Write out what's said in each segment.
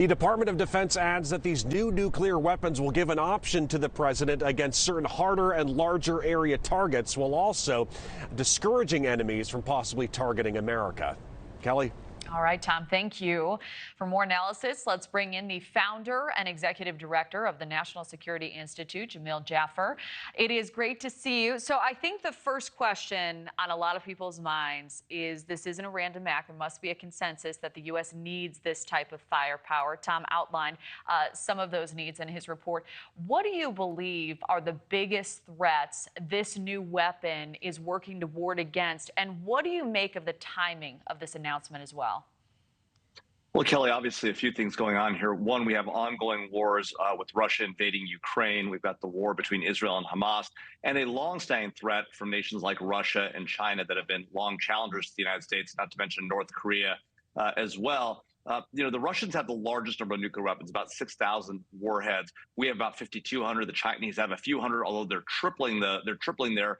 The Department of Defense adds that these new nuclear weapons will give an option to the president against certain harder and larger area targets, while also discouraging enemies from possibly targeting America. Kelly? All right, Tom, thank you. For more analysis, let's bring in the founder and executive director of the National Security Institute, Jamil Jaffer. It is great to see you. So I think the first question on a lot of people's minds is this isn't a random act. There must be a consensus that the U.S. needs this type of firepower. Tom outlined some of those needs in his report. What do you believe are the biggest threats this new weapon is working to ward against? And what do you make of the timing of this announcement as well? Well, Kelly, obviously a few things going on here. One, we have ongoing wars with Russia invading Ukraine. We've got the war between Israel and Hamas, and a longstanding threat from nations like Russia and China that have been long challengers to the United States, not to mention North Korea as well. The Russians have the largest number of nuclear weapons, about 6,000 warheads. We have about 5,200. The Chinese have a few hundred, although they're tripling their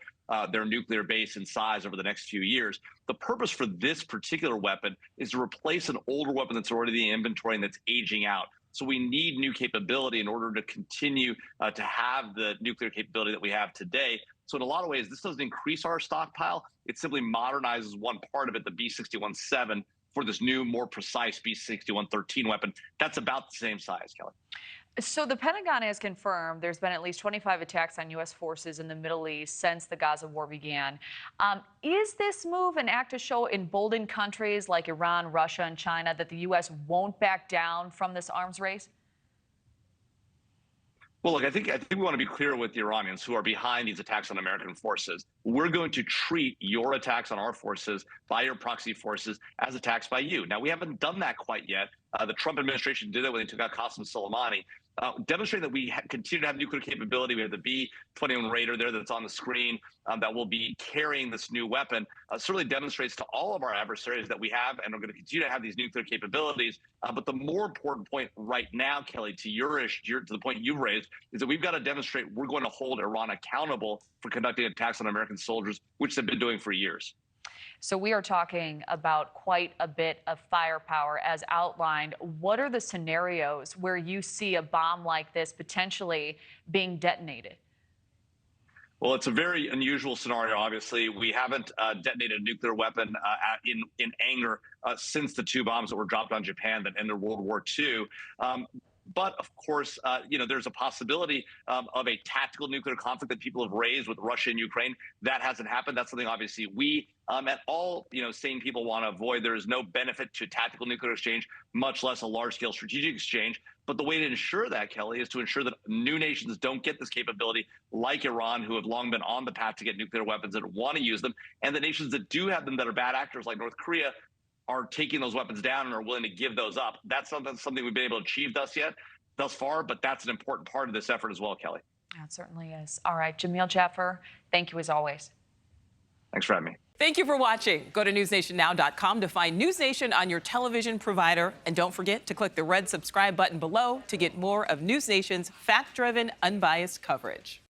nuclear base in size over the next few years. The purpose for this particular weapon is to replace an older weapon that's already in inventory and that's aging out. So we need new capability in order to continue to have the nuclear capability that we have today. So in a lot of ways, this doesn't increase our stockpile. It simply modernizes one part of it, the B-61-7, for this new, more precise B-61-13 weapon. That's about the same size, Kelly. So the Pentagon has confirmed there's been at least 25 attacks on U.S. forces in the Middle East since the Gaza war began. Is this move an act to show emboldened countries like Iran, Russia, and China that the U.S. won't back down from this arms race? Well, look, I think we want to be clear with the Iranians who are behind these attacks on American forces. We're going to treat your attacks on our forces by your proxy forces as attacks by you. Now, we haven't done that quite yet. The Trump administration did it when they took out Qasem Soleimani, demonstrating that we continue to have nuclear capability. We have the B-21 Raider there that's on the screen that will be carrying this new weapon. Certainly demonstrates to all of our adversaries that we have and are going to continue to have these nuclear capabilities. But the more important point right now, Kelly, to the point you raised, is that we've got to demonstrate we're going to hold Iran accountable for conducting attacks on American soldiers, which they've been doing for years. So we are talking about quite a bit of firepower as outlined. What are the scenarios where you see a bomb like this potentially being detonated? Well, it's a very unusual scenario, obviously. We haven't detonated a nuclear weapon in anger since the two bombs that were dropped on Japan that ended World War II. But of course, there's a possibility of a tactical nuclear conflict that people have raised with Russia and Ukraine. That hasn't happened. That's something obviously we and all sane people want to avoid. There is no benefit to tactical nuclear exchange, much less a large-scale strategic exchange. But the way to ensure that, Kelly, is to ensure that new nations don't get this capability, like Iran, who have long been on the path to get nuclear weapons and want to use them, and the nations that do have them that are bad actors, like North Korea, are taking those weapons down and are willing to give those up. That's not something we've been able to achieve thus far, but that's an important part of this effort as well, Kelly. That certainly is. All right, Jamil Jaffer, thank you as always. Thanks for having me. Thank you for watching. Go to newsnationnow.com to find News Nation on your television provider. And don't forget to click the red subscribe button below to get more of News Nation's fact-driven, unbiased coverage.